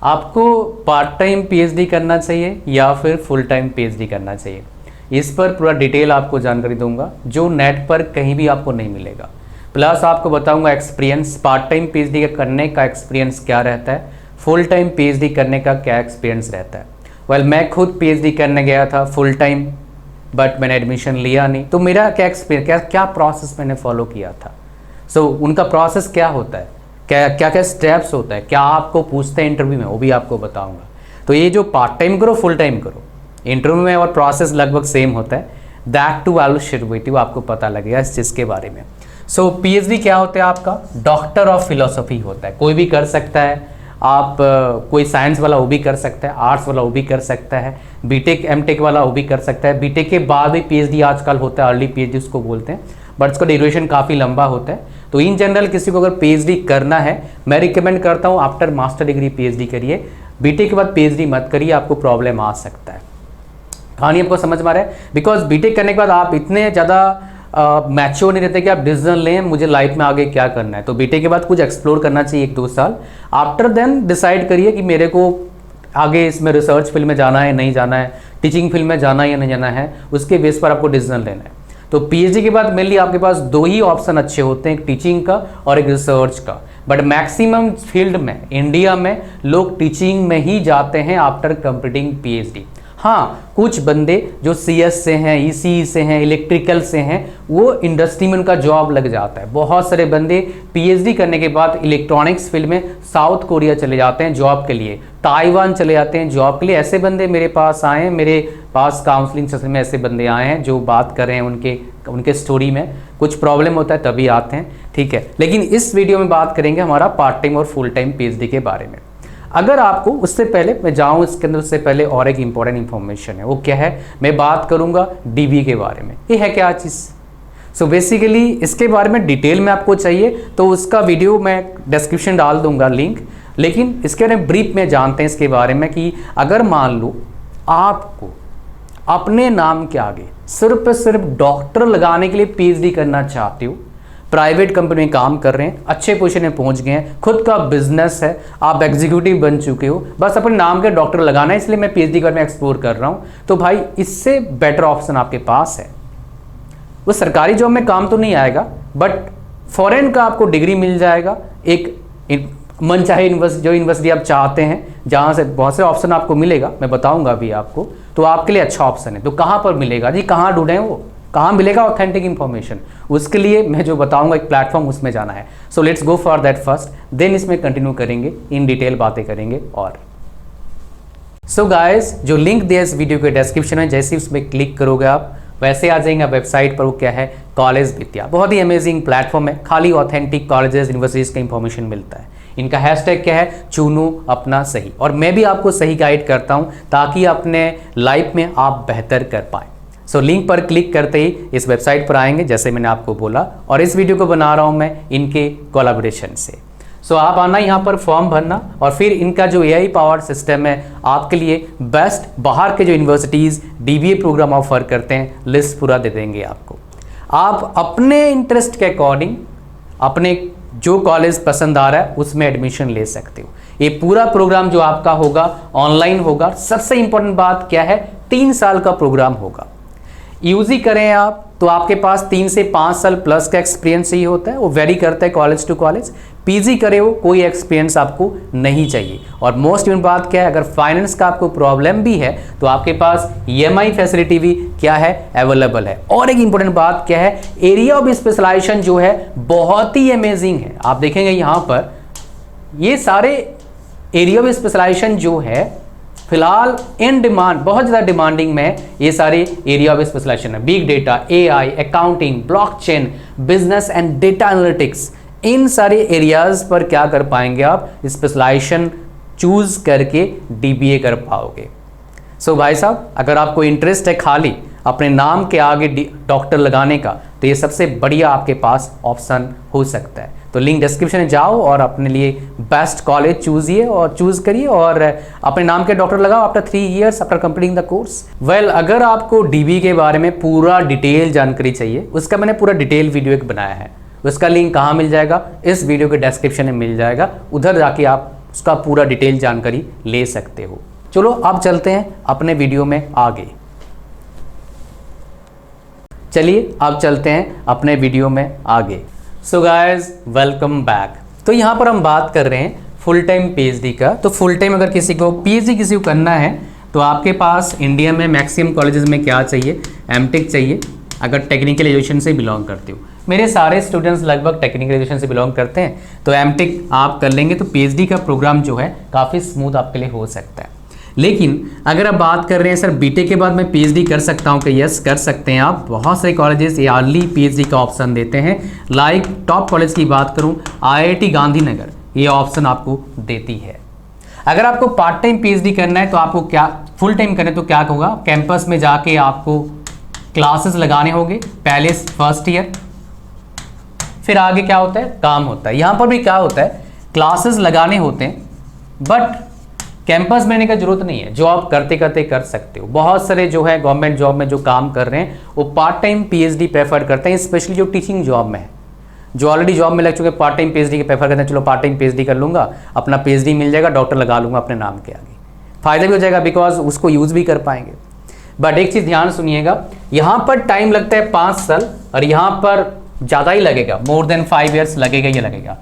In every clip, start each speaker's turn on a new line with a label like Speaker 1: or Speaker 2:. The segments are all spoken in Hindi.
Speaker 1: आपको पार्ट टाइम पीएचडी करना चाहिए या फिर फुल टाइम पीएचडी करना चाहिए, इस पर पूरा डिटेल आपको जानकारी दूंगा जो नेट पर कहीं भी आपको नहीं मिलेगा। प्लस आपको बताऊंगा एक्सपीरियंस, पार्ट टाइम पीएचडी करने का एक्सपीरियंस क्या रहता है, फुल टाइम पीएचडी करने का क्या एक्सपीरियंस रहता है। वेल मैं खुद पीएचडी करने गया था फुल टाइम, बट मैंने एडमिशन लिया नहीं। तो मेरा क्या एक्सपीरियंस, क्या प्रोसेस मैंने फॉलो किया था। उनका प्रोसेस क्या होता है, क्या क्या स्टेप्स होता है, क्या आपको पूछते हैं इंटरव्यू में, वो भी आपको बताऊंगा। तो ये जो पार्ट टाइम करो फुल टाइम करो, इंटरव्यू में और प्रोसेस लगभग सेम होता है। That too I will share with you, आपको पता लगेगा इस चीज़ के बारे में। पीएचडी क्या होता है आपका, डॉक्टर ऑफ फिलोसफी होता है। कोई भी कर सकता है, आप कोई साइंस वाला वो भी कर सकता है, आर्ट्स वाला वो भी कर सकता है, बीटेक एमटेक वाला वो भी कर सकता है। बीटेक के बाद भी पीएचडी आजकल होता है, अर्ली पीएचडी उसको बोलते हैं, बट उसका ड्यूरेशन काफ़ी लंबा होता है। तो इन जनरल किसी को अगर पीएचडी करना है, मैं रिकमेंड करता हूँ आफ्टर मास्टर डिग्री पीएचडी करिए, बीटेक के बाद पीएचडी मत करिए, आपको प्रॉब्लम आ सकता है। कहानी आपको समझ में आ रहा है, बिकॉज बीटेक करने के बाद आप इतने ज़्यादा मैच्योर नहीं रहते कि आप डिसीजन लें मुझे लाइफ में आगे क्या करना है। तो बीटेक के बाद कुछ एक्सप्लोर करना चाहिए 1-2 साल, आफ्टर देन डिसाइड करिए कि मेरे को आगे इसमें रिसर्च फील्ड में जाना है नहीं जाना है, टीचिंग फील्ड में जाना है या नहीं जाना है, उसके बेस पर आपको डिसीजन लेना है। तो पीएचडी के बाद मेनली आपके पास 2 ही ऑप्शन अच्छे होते हैं, एक टीचिंग का और एक रिसर्च का। बट मैक्सिमम फील्ड में इंडिया में लोग टीचिंग में ही जाते हैं आफ्टर कंप्लीटिंग पीएचडी। हाँ, कुछ बंदे जो सीएस से हैं, ईसीई से हैं, इलेक्ट्रिकल से हैं, वो इंडस्ट्री में उनका जॉब लग जाता है। बहुत सारे बंदे पीएचडी करने के बाद इलेक्ट्रॉनिक्स फील्ड में साउथ कोरिया चले जाते हैं जॉब के लिए, ताइवान चले जाते हैं जॉब के लिए। ऐसे बंदे मेरे पास आए हैं, मेरे पास काउंसलिंग सेशन में ऐसे बंदे आए हैं जो बात कर रहे हैं उनके स्टोरी में कुछ प्रॉब्लम होता है तभी आते हैं, ठीक है। लेकिन इस वीडियो में बात करेंगे हमारा पार्ट टाइम और फुल टाइम पीएचडी के बारे में। अगर आपको उससे पहले मैं जाऊं इसके अंदर, उससे पहले और एक इंपॉर्टेंट इंफॉर्मेशन है, वो क्या है, मैं बात करूंगा डीबीए के बारे में। ये है क्या चीज़। बेसिकली इसके बारे में डिटेल में आपको चाहिए तो उसका वीडियो मैं डिस्क्रिप्शन डाल दूंगा लिंक, लेकिन इसके बारे में ब्रीफ में जानते हैं इसके बारे में कि अगर मान लो आपको अपने नाम के आगे सिर्फ डॉक्टर लगाने के लिए पीएचडी करना चाहते हो, प्राइवेट कंपनी में काम कर रहे हैं, अच्छे पोजीशन में पहुंच गए हैं, खुद का बिजनेस है, आप एग्जीक्यूटिव बन चुके हो, बस अपने नाम के डॉक्टर लगाना है, इसलिए मैं पीएचडी के बारे में एक्सप्लोर कर रहा हूं, तो भाई इससे बेटर ऑप्शन आपके पास है। वो सरकारी जॉब में काम तो नहीं आएगा, बट फॉरेन का आपको डिग्री मिल जाएगा, एक मनचाहे जो यूनिवर्सिटी आप चाहते हैं, जहां से बहुत से ऑप्शन आपको मिलेगा, मैं बताऊंगा अभी आपको, तो आपके लिए अच्छा ऑप्शन है। तो कहां पर मिलेगा जी, कहां ढूंढें, वो कहाँ मिलेगा ऑथेंटिक इन्फॉर्मेशन, उसके लिए मैं जो बताऊंगा एक प्लेटफॉर्म, उसमें जाना है। So let's go for that first, then इसमें कंटिन्यू करेंगे, इन डिटेल बातें करेंगे। और सो गाइस, जो लिंक दिया इस वीडियो के डिस्क्रिप्शन में, जैसे ही उसमें क्लिक करोगे आप वैसे आ जाएंगे वेबसाइट पर। वो क्या है, कॉलेज विद्या, बहुत ही अमेजिंग प्लेटफॉर्म है, खाली ऑथेंटिक कॉलेजेस यूनिवर्सिटीज़ का इंफॉर्मेशन मिलता है। इनका हैशटैग क्या है, चुनो अपना सही, और मैं भी आपको सही गाइड करता हूँ ताकि अपने लाइफ में आप बेहतर कर पाएँ। लिंक पर क्लिक करते ही इस वेबसाइट पर आएंगे, जैसे मैंने आपको बोला, और इस वीडियो को बना रहा हूं मैं इनके कोलैबोरेशन से। आप आना, यहाँ पर फॉर्म भरना, और फिर इनका जो एआई पावर्ड सिस्टम है आपके लिए बेस्ट बाहर के जो यूनिवर्सिटीज़ डीबीए प्रोग्राम ऑफर करते हैं, लिस्ट पूरा दे देंगे आपको। आप अपने इंटरेस्ट के अकॉर्डिंग अपने जो कॉलेज पसंद आ रहा है उसमें एडमिशन ले सकते हो। ये पूरा प्रोग्राम जो आपका होगा ऑनलाइन होगा। सबसे इंपॉर्टेंट बात क्या है, 3 साल का प्रोग्राम होगा। यूजी करें आप तो आपके पास 3 से 5 साल प्लस का एक्सपीरियंस ही होता है, वो वेरी करता है कॉलेज टू कॉलेज। पीजी करे हो, कोई एक्सपीरियंस आपको नहीं चाहिए। और मोस्ट इम्पोर्टेंट बात क्या है, अगर फाइनेंस का आपको प्रॉब्लम भी है तो आपके पास ईएमआई फैसिलिटी भी क्या है, अवेलेबल है। और एक इंपॉर्टेंट बात क्या है, एरिया ऑफ स्पेशलाइजेशन जो है बहुत ही अमेजिंग है। आप देखेंगे यहाँ पर ये सारे एरिया ऑफ स्पेशलाइजेशन जो है फिलहाल इन डिमांड, बहुत ज़्यादा डिमांडिंग में ये सारे एरिया ऑफ स्पेशलाइजेशन है। Big data, AI, accounting, blockchain, business and data analytics, इन सारे एरियाज पर क्या कर पाएंगे आप, स्पेशलाइजेशन चूज करके डीबीए कर पाओगे। भाई साहब, अगर आपको इंटरेस्ट है खाली अपने नाम के आगे डॉक्टर लगाने का, तो ये सबसे बढ़िया आपके पास ऑप्शन हो सकता है। तो लिंक डिस्क्रिप्शन में जाओ और अपने लिए बेस्ट कॉलेज चूज करिए और अपने नाम के डॉक्टर लगाओ after 3 years after completing the course. अगर आपको डीबी के बारे में पूरा डिटेल जानकारी चाहिए, उसका मैंने पूरा डिटेल वीडियो एक बनाया है, उसका लिंक कहाँ मिल जाएगा, इस वीडियो के डिस्क्रिप्शन में मिल जाएगा, उधर जाके आप उसका पूरा डिटेल जानकारी ले सकते हो। चलो अब चलते हैं अपने वीडियो में आगे। चलिए अब चलते हैं अपने वीडियो में आगे। So guys welcome back. तो यहाँ पर हम बात कर रहे हैं फुल टाइम पीएचडी का। तो फुल टाइम अगर किसी को पीएचडी किसी को करना है तो आपके पास इंडिया में मैक्सिमम कॉलेजेस में क्या चाहिए, एमटेक चाहिए। अगर टेक्निकल एजुकेशन से बिलोंग करते हो, मेरे सारे स्टूडेंट्स लगभग टेक्निकल एजुकेशन से बिलोंग करते हैं, तो एमटेक आप कर लेंगे तो पीएचडी का प्रोग्राम जो है काफ़ी स्मूथ आपके लिए हो सकता है। लेकिन अगर आप बात कर रहे हैं सर बीटेक के बाद मैं पीएचडी कर सकता हूं कि यस कर सकते हैं आप। बहुत सारे कॉलेजेस ईयरली पीएचडी का ऑप्शन देते हैं। लाइक टॉप कॉलेज की बात करूं, आईआईटी गांधीनगर ये ऑप्शन आपको देती है। अगर आपको पार्ट टाइम पीएचडी करना है तो आपको क्या, फुल टाइम करना है तो क्या होगा, कैंपस में जाके आपको क्लासेस लगाने होंगे पहले फर्स्ट ईयर, फिर आगे क्या होता है काम होता है। यहाँ पर भी क्या होता है क्लासेस लगाने होते हैं, बट कैंपस में आने का जरूरत नहीं है, जॉब करते करते कर सकते हो। बहुत सारे जो है गवर्नमेंट जॉब में जो काम कर रहे हैं वो पार्ट टाइम पीएचडी प्रेफर करते हैं, स्पेशली जो टीचिंग जॉब में है, जो ऑलरेडी जॉब में लग चुके पार्ट टाइम पीएचडी के प्रेफर करते हैं। चलो पार्ट टाइम पीएचडी कर लूंगा, अपना पीएचडी मिल जाएगा, डॉक्टर लगा लूंगा अपने नाम के आगे, फायदा भी हो जाएगा बिकॉज उसको यूज भी कर पाएंगे। बट एक चीज ध्यान सुनिएगा, यहाँ पर टाइम लगता है 5 साल और यहाँ पर ज़्यादा ही लगेगा, मोर देन 5 years लगेगा ही लगेगा।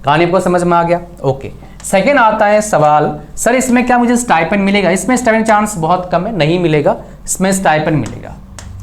Speaker 1: कहानी आपको समझ में आ गया? ओके। सेकेंड आता है सवाल, सर इसमें क्या मुझे स्टाइपेंड मिलेगा? इसमें स्टाइपेंड चांस बहुत कम है, नहीं मिलेगा। इसमें स्टाइपेंड मिलेगा,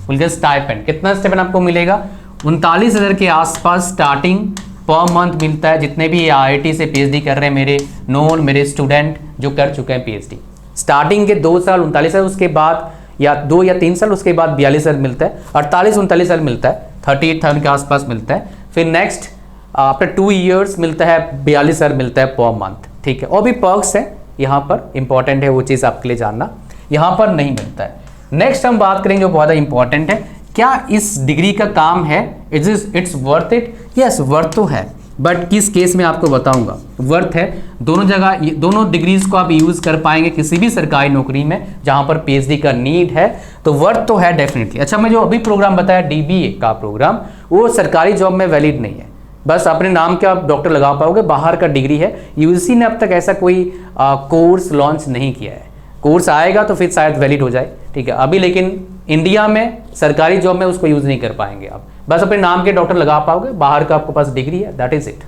Speaker 1: बोलिए स्टाइपेंड। कितना स्टाइपेंड आपको मिलेगा? 39,000 के आसपास स्टार्टिंग पर मंथ मिलता है। जितने भी आईआईटी से पीएचडी कर रहे हैं मेरे नोन, मेरे स्टूडेंट जो कर चुके हैं पीएचडी, स्टार्टिंग के 2 साल 39,000, उसके बाद या 2 या 3 साल उसके बाद 42,000 मिलता है, 48-39,000 मिलता है, 38,000 के आसपास मिलता है। फिर नेक्स्ट आफ्टर 2 years मिलता है 42,000 मिलता है पर मंथ, ठीक है। और भी पर्क्स है यहाँ पर, इंपॉर्टेंट है वो चीज़ आपके लिए जानना, यहाँ पर नहीं मिलता है। नेक्स्ट हम बात करेंगे जो बहुत इंपॉर्टेंट है, क्या इस डिग्री का काम है, it's worth it? Yes worth तो है, बट किस केस में आपको बताऊंगा। वर्थ है दोनों जगह, दोनों डिग्रीज को आप यूज कर पाएंगे किसी भी सरकारी नौकरी में जहां पर पीएचडी का नीड है, तो वर्थ तो है डेफिनेटली। अच्छा, मैं जो अभी प्रोग्राम बताया डीबीए का प्रोग्राम, वो सरकारी जॉब में वैलिड नहीं है, बस अपने नाम के आप डॉक्टर लगा पाओगे, बाहर का डिग्री है। यूजीसी ने अब तक ऐसा कोई कोर्स लॉन्च नहीं किया है, कोर्स आएगा तो फिर शायद वैलिड हो जाए, ठीक है। अभी लेकिन इंडिया में सरकारी जॉब में उसको यूज नहीं कर पाएंगे आप, बस अपने नाम के डॉक्टर लगा पाओगे, बाहर का आपके पास डिग्री है, दैट इज इट।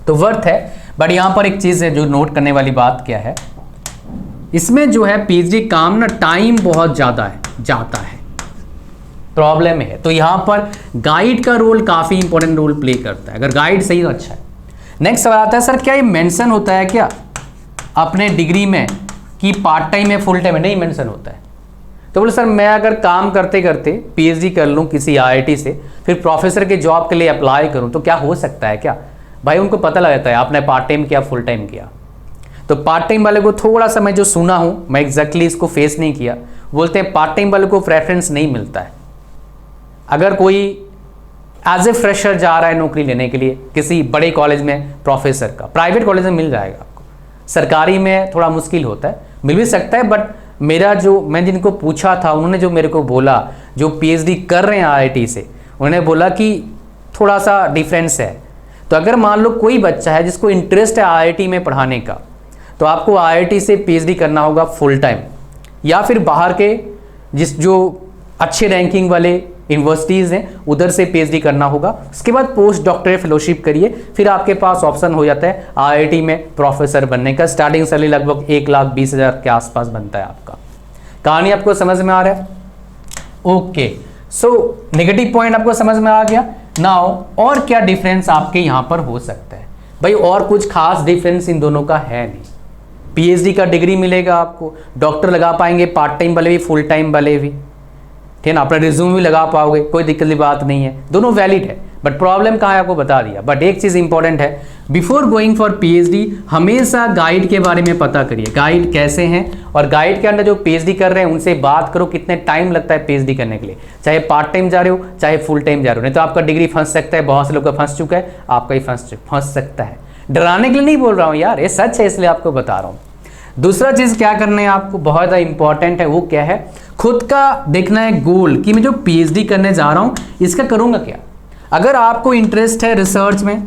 Speaker 1: तो वर्थ है। बट यहाँ पर एक चीज है जो नोट करने वाली बात क्या है, इसमें जो है पीएचडी काम ना टाइम बहुत ज्यादा है, जाता है, प्रॉब्लम है। तो यहाँ पर गाइड का रोल काफी इंपॉर्टेंट रोल प्ले करता है, अगर गाइड सही तो अच्छा है। नेक्स्ट सवाल आता है, सर क्या ये मेंशन होता है क्या अपने डिग्री में कि पार्ट टाइम है फुल टाइम है? नहीं मेंशन होता है। तो बोले सर मैं अगर काम करते करते पीएचडी कर लूँ किसी आईआईटी से, फिर प्रोफेसर के जॉब के लिए अप्लाई करूँ तो क्या हो सकता है क्या? भाई उनको पता लग जाता है आपने पार्ट टाइम किया फुल टाइम किया। तो पार्ट टाइम वाले को थोड़ा सा, मैं जो सुना हूँ, मैं एग्जैक्टली इसको फेस नहीं किया, बोलते हैं पार्ट टाइम वाले को प्रेफरेंस नहीं मिलता है। अगर कोई एज ए फ्रेशर जा रहा है नौकरी लेने के लिए किसी बड़े कॉलेज में प्रोफेसर का, प्राइवेट कॉलेज में मिल जाएगा आपको, सरकारी में थोड़ा मुश्किल होता है, मिल भी सकता है। बट मेरा जो, मैं जिनको पूछा था उन्होंने जो मेरे को बोला, जो पीएचडी कर रहे हैं आईआईटी से, उन्होंने बोला कि थोड़ा सा डिफरेंस है। तो अगर मान लो कोई बच्चा है जिसको इंटरेस्ट है आईआईटी में पढ़ाने का, तो आपको आईआईटी से पीएचडी करना होगा फुल टाइम, या फिर बाहर के जो अच्छे रैंकिंग वाले यूनिवर्सिटीज़ हैं उधर से पीएचडी करना होगा। उसके बाद पोस्ट डॉक्टरेट फेलोशिप करिए, फिर आपके पास ऑप्शन हो जाता है आईआईटी में प्रोफेसर बनने का। स्टार्टिंग सैलरी लगभग 1,20,000 के आसपास बनता है आपका। कहानी आपको समझ में आ रहा है? ओके, सो नेगेटिव पॉइंट आपको समझ में आ गया। नाउ और क्या डिफरेंस आपके यहाँ पर हो सकता है? भाई और कुछ खास डिफरेंस इन दोनों का है नहीं। पीएचडी का डिग्री मिलेगा आपको, डॉक्टर लगा पाएंगे पार्ट टाइम वाले भी फुल टाइम वाले भी, ठीक है ना, अपना रिज्यूम भी लगा पाओगे, कोई दिक्कत की बात नहीं है, दोनों वैलिड है। बट प्रॉब्लम कहाँ है आपको बता दिया। बट एक चीज़ इंपॉर्टेंट है, बिफोर गोइंग फॉर पीएचडी हमेशा गाइड के बारे में पता करिए, गाइड कैसे हैं, और गाइड के अंदर जो पीएचडी कर रहे हैं उनसे बात करो कितने टाइम लगता है पीएचडी करने के लिए, चाहे पार्ट टाइम जा रहे हो चाहे फुल टाइम जा रहे हो, नहीं तो आपका डिग्री फंस सकता है। बहुत से लोग का फंस चुका है, आपका ही फंस सकता है। डराने के लिए नहीं बोल रहा हूँ यार, ये सच है इसलिए आपको बता रहा हूँ। दूसरा चीज़ क्या करना है आपको, बहुत ज़्यादा इंपॉर्टेंट है, वो क्या है, खुद का देखना है गोल कि मैं जो पीएचडी करने जा रहा हूँ इसका करूँगा क्या। अगर आपको इंटरेस्ट है रिसर्च में,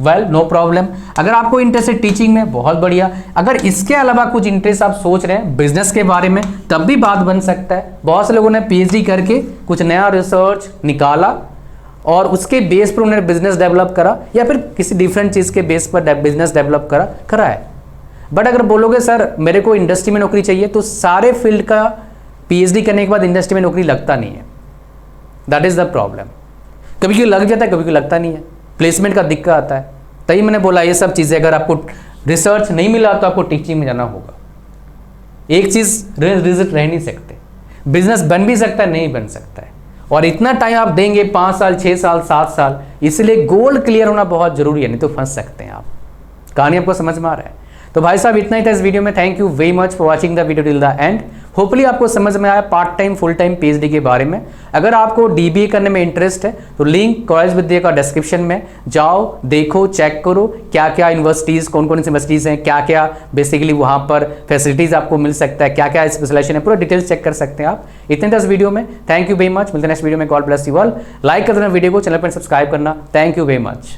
Speaker 1: वेल नो प्रॉब्लम। अगर आपको इंटरेस्ट है टीचिंग में, बहुत बढ़िया। अगर इसके अलावा कुछ इंटरेस्ट आप सोच रहे हैं बिजनेस के बारे में, तब भी बात बन सकता है। बहुत से लोगों ने पीएचडी करके कुछ नया रिसर्च निकाला और उसके बेस पर उन्होंने बिजनेस डेवलप करा, या फिर किसी डिफरेंट चीज़ के बेस पर बिजनेस डेवलप करा है। बट अगर बोलोगे सर मेरे को इंडस्ट्री में नौकरी चाहिए, तो सारे फील्ड का पीएचडी करने के बाद इंडस्ट्री में नौकरी लगता नहीं है। That is the problem. कभी कभी लग जाता है, कभी कभी लगता नहीं है, प्लेसमेंट का दिक्कत आता है। तभी मैंने बोला ये सब चीज़ें, अगर आपको रिसर्च नहीं मिला तो आपको टीचिंग में जाना होगा। एक चीज़ रिजल्ट रह नहीं सकते, बिजनेस बन भी सकता है, नहीं बन सकता है। और इतना टाइम आप देंगे 5 साल 6 साल 7 साल, इसलिए गोल क्लियर होना बहुत जरूरी है, नहीं तो फंस सकते हैं आप। कहानी आपको समझ में आ रहा है? तो भाई साहब इतना ही था इस वीडियो में। Thank you very much for watching the video till the end. Hopefully आपको समझ में आया part time full time PhD के बारे में। अगर आपको डीबीए करने में इंटरेस्ट है तो लिंक कॉलेज विद्या का डिस्क्रिप्शन में जाओ, देखो, चेक करो क्या क्या यूनिवर्सिटीज़, कौन कौन सी यूनिवर्सिटीज़ हैं, क्या क्या बेसिकली वहाँ पर फैसिलिटीज़ आपको मिल सकता है, क्या क्या स्पेशलाइजेशन है, पूरा डिटेल्स चेक कर सकते हैं आप। इतने इस वीडियो में। Thank you very much. मिलते हैं नेक्स्ट वीडियो में। God bless you all. Like कर देना वीडियो को, चैनल पर सब्सक्राइब करना। Thank you very much.